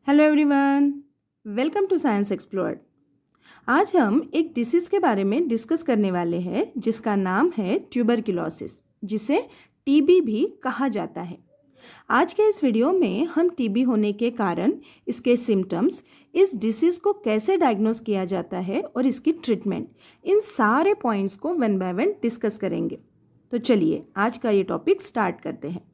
Hello everyone, welcome to science explored. आज हम एक डिसीज़ के बारे में डिस्कस करने वाले हैं जिसका नाम है ट्यूबरक्लोसिस, जिसे टीबी भी कहा जाता है। आज के इस वीडियो में हम टीबी होने के कारण, इसके सिम्टम्स, इस डिसीज़ को कैसे डायग्नोस किया जाता है और इसकी ट्रीटमेंट, इन सारे पॉइंट्स को वन बाय वन डिस्कस करेंगे। तो चलिए आज का ये टॉपिक स्टार्ट करते हैं।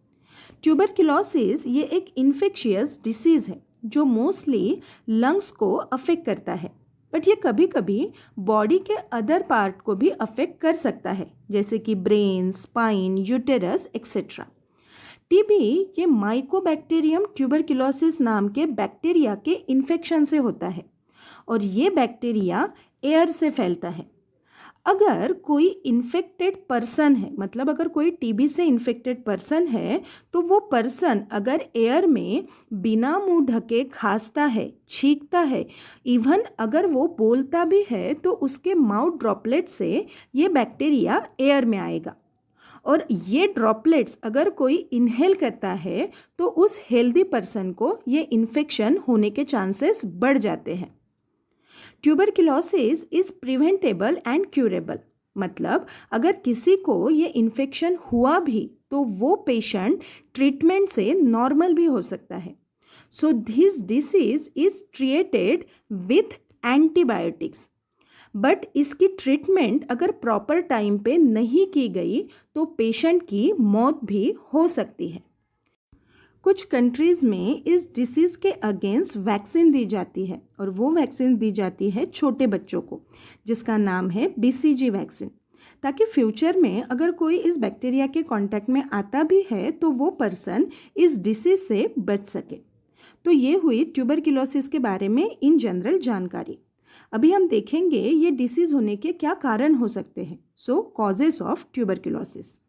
ट्यूबरक्लोसिस ये एक इन्फेक्शियस डिसीज़ है जो मोस्टली लंग्स को अफेक्ट करता है, बट ये कभी कभी बॉडी के अदर पार्ट को भी अफेक्ट कर सकता है, जैसे कि brain, spine, uterus etcetera. TB ये माइकोबैक्टीरियम ट्यूबरक्लोसिस नाम के बैक्टीरिया के इन्फेक्शन से होता है और ये बैक्टीरिया एयर से फैलता है। अगर कोई इन्फेक्टेड पर्सन है, मतलब अगर कोई टीबी से इन्फेक्टेड पर्सन है, तो वो पर्सन अगर एयर में बिना मुंह ढके खांसता है, छींकता है, इवन अगर वो बोलता भी है, तो उसके माउथ ड्रॉपलेट से ये बैक्टीरिया एयर में आएगा और ये ड्रॉपलेट्स अगर कोई इनहेल करता है तो उस हेल्दी पर्सन को ये इन्फेक्शन होने के चांसेस बढ़ जाते हैं। Tuberculosis is preventable and curable, मतलब अगर किसी को ये इन्फेक्शन हुआ भी तो वो पेशेंट ट्रीटमेंट से नॉर्मल भी हो सकता है। So this disease is treated with antibiotics, but इसकी ट्रीटमेंट अगर प्रॉपर टाइम पे नहीं की गई तो पेशेंट की मौत भी हो सकती है। कुछ कंट्रीज़ में इस डिसीज़ के अगेंस्ट वैक्सीन दी जाती है और वो वैक्सीन दी जाती है छोटे बच्चों को, जिसका नाम है BCG वैक्सीन, ताकि फ्यूचर में अगर कोई इस बैक्टीरिया के कांटेक्ट में आता भी है तो वो पर्सन इस डिसीज़ से बच सके। तो ये हुई ट्यूबरक्लोसिस के बारे में इन जनरल जानकारी। अभी हम देखेंगे ये डिसीज़ होने के क्या कारण हो सकते हैं। So causes of tuberculosis.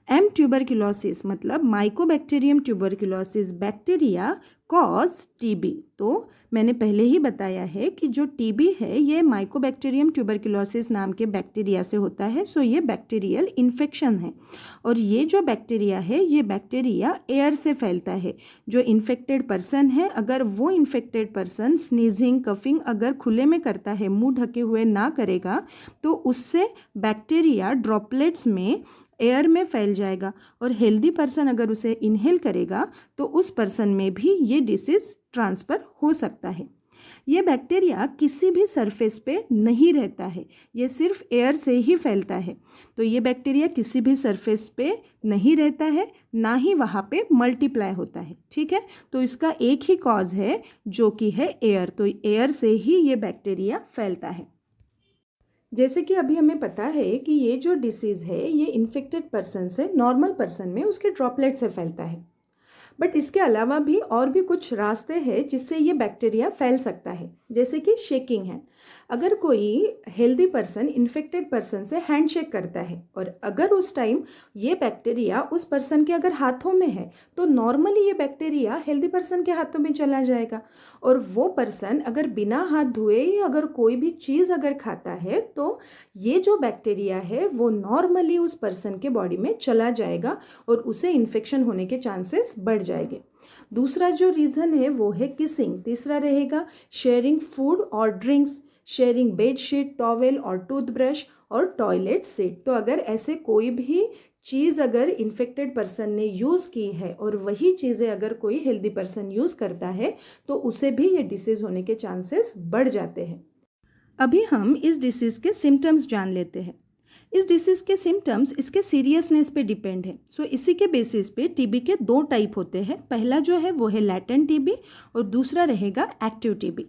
M tuberculosis मतलब mycobacterium tuberculosis bacteria cause TB. तो मैंने पहले ही बताया है कि जो टीबी है ये माइकोबैक्टीरियम ट्यूबरक्लोसिस नाम के बैक्टीरिया से होता है। सो ये बैक्टीरियल इन्फेक्शन है और ये जो बैक्टीरिया है ये बैक्टीरिया एयर से फैलता है। जो इन्फेक्टेड पर्सन है, अगर वो इन्फेक्टेड पर्सन स्नीजिंग, कफिंग अगर खुले में करता है, मुंह ढके हुए ना करेगा, तो उससे बैक्टीरिया ड्रॉपलेट्स में एयर में फैल जाएगा और हेल्दी पर्सन अगर उसे इनहेल करेगा तो उस पर्सन में भी ये डिसीज़ ट्रांसफ़र हो सकता है। ये बैक्टीरिया किसी भी सरफेस पे नहीं रहता है, ये सिर्फ एयर से ही फैलता है। तो ये बैक्टीरिया किसी भी सरफेस पे नहीं रहता है, ना ही वहाँ पे मल्टीप्लाई होता है। ठीक है, तो इसका एक ही कॉज है जो कि है एयर। तो एयर से ही ये बैक्टीरिया फैलता है। जैसे कि अभी हमें पता है कि ये जो डिसीज़ है ये इन्फेक्टेड पर्सन से नॉर्मल पर्सन में उसके ड्रॉपलेट से फैलता है, बट इसके अलावा भी और भी कुछ रास्ते हैं जिससे ये बैक्टीरिया फैल सकता है, जैसे कि शेकिंग हैंड। अगर कोई हेल्दी पर्सन इन्फेक्टेड पर्सन से हैंडशेक करता है और अगर उस टाइम ये बैक्टीरिया उस पर्सन के अगर हाथों में है तो नॉर्मली ये बैक्टीरिया हेल्दी पर्सन के हाथों में चला जाएगा और वो पर्सन अगर बिना हाथ धोए ही अगर कोई भी चीज़ अगर खाता है तो ये जो बैक्टीरिया है वो नॉर्मली उस पर्सन के बॉडी में चला जाएगा और उसे इन्फेक्शन होने के चांसेस बढ़ जाएंगे। दूसरा जो रीज़न है वो है किसिंग। तीसरा रहेगा शेयरिंग फूड और ड्रिंक्स, शेयरिंग बेडशीट, टॉवेल और टूथब्रश और टॉयलेट सीट। तो अगर ऐसे कोई भी चीज़ अगर इन्फेक्टेड पर्सन ने यूज़ की है और वही चीज़ें अगर कोई हेल्दी पर्सन यूज़ करता है तो उसे भी ये डिसीज़ होने के चांसेस बढ़ जाते हैं। अभी हम इस डिसीज़ के सिम्टम्स जान लेते हैं। इस डिसीज़ के सिम्टम्स इसके सीरियसनेस पे डिपेंड है। सो इसी के बेसिस पे टीबी के दो टाइप होते हैं। पहला जो है वो है लैटेंट टीबी और दूसरा रहेगा एक्टिव टीबी।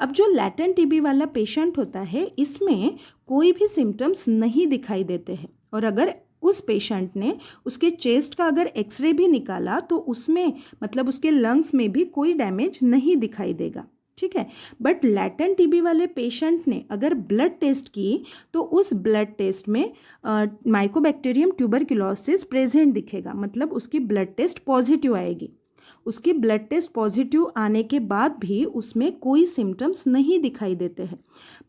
अब जो लैटेंट टीबी वाला पेशेंट होता है इसमें कोई भी सिम्टम्स नहीं दिखाई देते हैं और अगर उस पेशेंट ने उसके चेस्ट का अगर एक्सरे भी निकाला तो उसमें मतलब उसके लंग्स में भी कोई डैमेज नहीं दिखाई देगा। ठीक है, बट लैटेंट टीबी वाले पेशेंट ने अगर ब्लड टेस्ट की तो उस ब्लड टेस्ट में माइकोबैक्टीरियम ट्यूबरक्लोसिस प्रेजेंट दिखेगा, मतलब उसकी ब्लड टेस्ट पॉजिटिव आएगी। उसकी ब्लड टेस्ट पॉजिटिव आने के बाद भी उसमें कोई सिम्टम्स नहीं दिखाई देते हैं,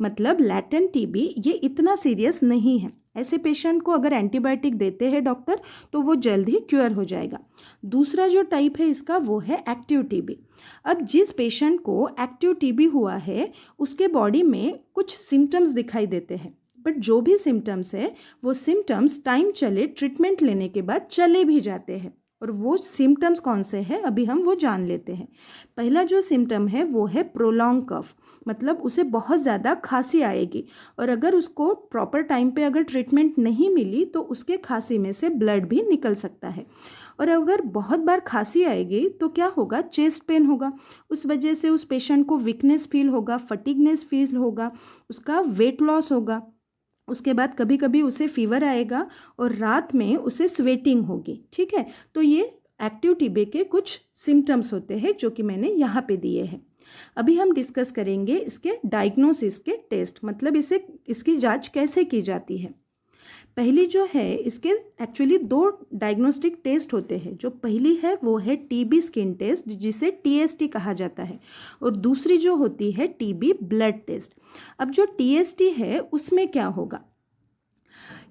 मतलब लैटेंट टीबी ये इतना सीरियस नहीं है। ऐसे पेशेंट को अगर एंटीबायोटिक देते हैं डॉक्टर तो वो जल्द ही क्योर हो जाएगा। दूसरा जो टाइप है इसका वो है एक्टिव टीबी। अब जिस पेशेंट को एक्टिव टीबी हुआ है उसके बॉडी में कुछ सिम्टम्स दिखाई देते हैं, बट जो भी सिम्टम्स है वो सिम्टम्स टाइम चले ट्रीटमेंट लेने के बाद चले भी जाते हैं। और वो सिम्टम्स कौन से हैं अभी हम वो जान लेते हैं। पहला जो सिम्टम है वो है प्रोलॉन्ग कफ, मतलब उसे बहुत ज़्यादा खांसी आएगी और अगर उसको प्रॉपर टाइम पे अगर ट्रीटमेंट नहीं मिली तो उसके खांसी में से ब्लड भी निकल सकता है। और अगर बहुत बार खांसी आएगी तो क्या होगा, चेस्ट पेन होगा, उस वजह से उस पेशेंट को वीकनेस फील होगा, फटीगनेस फील होगा, उसका वेट लॉस होगा। उसके बाद कभी कभी उसे फीवर आएगा और रात में उसे स्वेटिंग होगी। ठीक है, तो ये एक्टिव टीबी के कुछ सिम्टम्स होते हैं जो कि मैंने यहाँ पे दिए हैं। अभी हम डिस्कस करेंगे इसके डायग्नोसिस के टेस्ट, मतलब इसकी जांच कैसे की जाती है। पहली जो है इसके एक्चुअली 2 डायग्नोस्टिक टेस्ट होते हैं। जो पहली है वो है टीबी स्किन टेस्ट जिसे टीएसटी कहा जाता है, और दूसरी जो होती है टीबी ब्लड टेस्ट। अब जो टीएसटी है उसमें क्या होगा,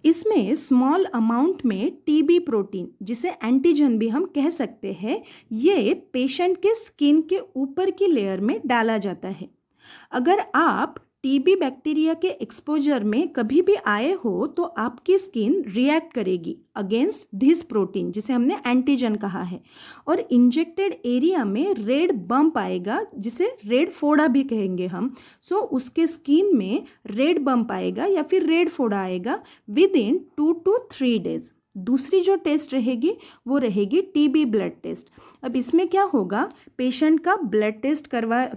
इसमें स्मॉल अमाउंट में टीबी प्रोटीन जिसे एंटीजन भी हम कह सकते हैं, ये पेशेंट के स्किन के ऊपर की लेयर में डाला जाता है। अगर आप टीबी बैक्टीरिया के एक्सपोजर में कभी भी आए हो तो आपकी स्किन रिएक्ट करेगी अगेंस्ट दिस प्रोटीन जिसे हमने एंटीजन कहा है, और इंजेक्टेड एरिया में रेड बम्प आएगा जिसे रेड फोड़ा भी कहेंगे हम। सो उसके स्किन में रेड बम्प आएगा या फिर रेड फोड़ा आएगा विद इन 2 to 3 days। दूसरी जो टेस्ट रहेगी वो रहेगी टीबी ब्लड टेस्ट। अब इसमें क्या होगा, पेशेंट का ब्लड टेस्ट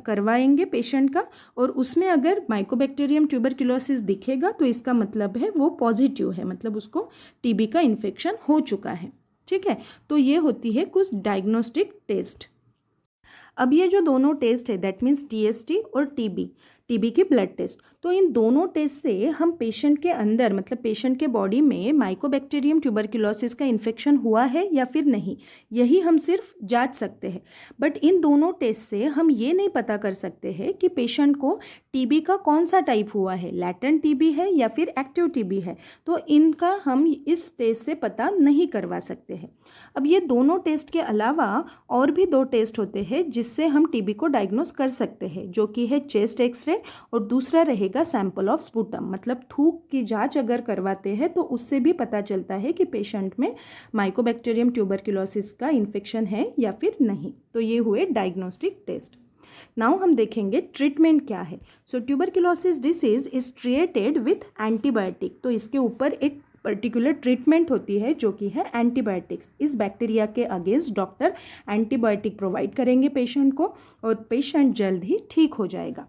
करवाएंगे पेशेंट का, और उसमें अगर माइकोबैक्टीरियम ट्यूबरक्लोसिस दिखेगा तो इसका मतलब है वो पॉजिटिव है, मतलब उसको टीबी का इन्फेक्शन हो चुका है। ठीक है, तो ये होती है कुछ डायग्नोस्टिक टेस्ट। अब ये जो दोनों टेस्ट है दैट मीन्स टीएसटी और टीबी की ब्लड टेस्ट, तो इन दोनों टेस्ट से हम पेशेंट के अंदर मतलब पेशेंट के बॉडी में माइकोबैक्टीरियम ट्यूबरक्लोसिस का इन्फेक्शन हुआ है या फिर नहीं, यही हम सिर्फ जांच सकते हैं। बट इन दोनों टेस्ट से हम ये नहीं पता कर सकते हैं कि पेशेंट को टीबी का कौन सा टाइप हुआ है, लैटेंट टीबी है या फिर एक्टिव टीबी है, तो इनका हम इस टेस्ट से पता नहीं करवा सकते हैं। अब ये दोनों टेस्ट के अलावा और भी 2 टेस्ट होते हैं जिससे हम टीबी को डायग्नोस कर सकते हैं, जो कि है चेस्ट एक्सरे और दूसरा रहेगा सैंपल ऑफ स्पूटम, मतलब थूक की जांच अगर करवाते हैं तो उससे भी पता चलता है कि पेशेंट में माइकोबैक्टीरियम ट्यूबरक्लोसिस का इन्फेक्शन है या फिर नहीं। तो ये हुए डायग्नोस्टिक टेस्ट। नाउ हम देखेंगे ट्रीटमेंट क्या है। So tuberculosis disease is treated with antibiotic, तो इसके ऊपर एक पर्टिकुलर ट्रीटमेंट होती है जो कि है एंटीबायोटिक्स। इस बैक्टीरिया के अगेंस्ट डॉक्टर एंटीबायोटिक प्रोवाइड करेंगे पेशेंट को और पेशेंट जल्द ही ठीक हो जाएगा।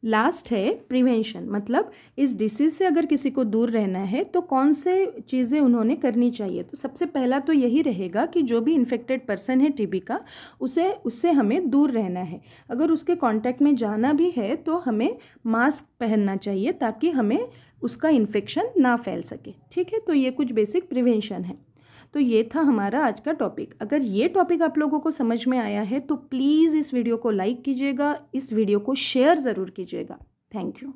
लास्ट है प्रिवेंशन, मतलब इस डिसीज़ से अगर किसी को दूर रहना है तो कौन से चीज़ें उन्होंने करनी चाहिए। तो सबसे पहला तो यही रहेगा कि जो भी इन्फेक्टेड पर्सन है टीबी का उससे हमें दूर रहना है। अगर उसके कांटेक्ट में जाना भी है तो हमें मास्क पहनना चाहिए ताकि हमें उसका इन्फेक्शन ना फैल सके। ठीक है, तो ये कुछ बेसिक प्रिवेंशन है। तो ये था हमारा आज का टॉपिक। अगर ये टॉपिक आप लोगों को समझ में आया है तो प्लीज़ इस वीडियो को लाइक कीजिएगा, इस वीडियो को शेयर ज़रूर कीजिएगा। Thank you.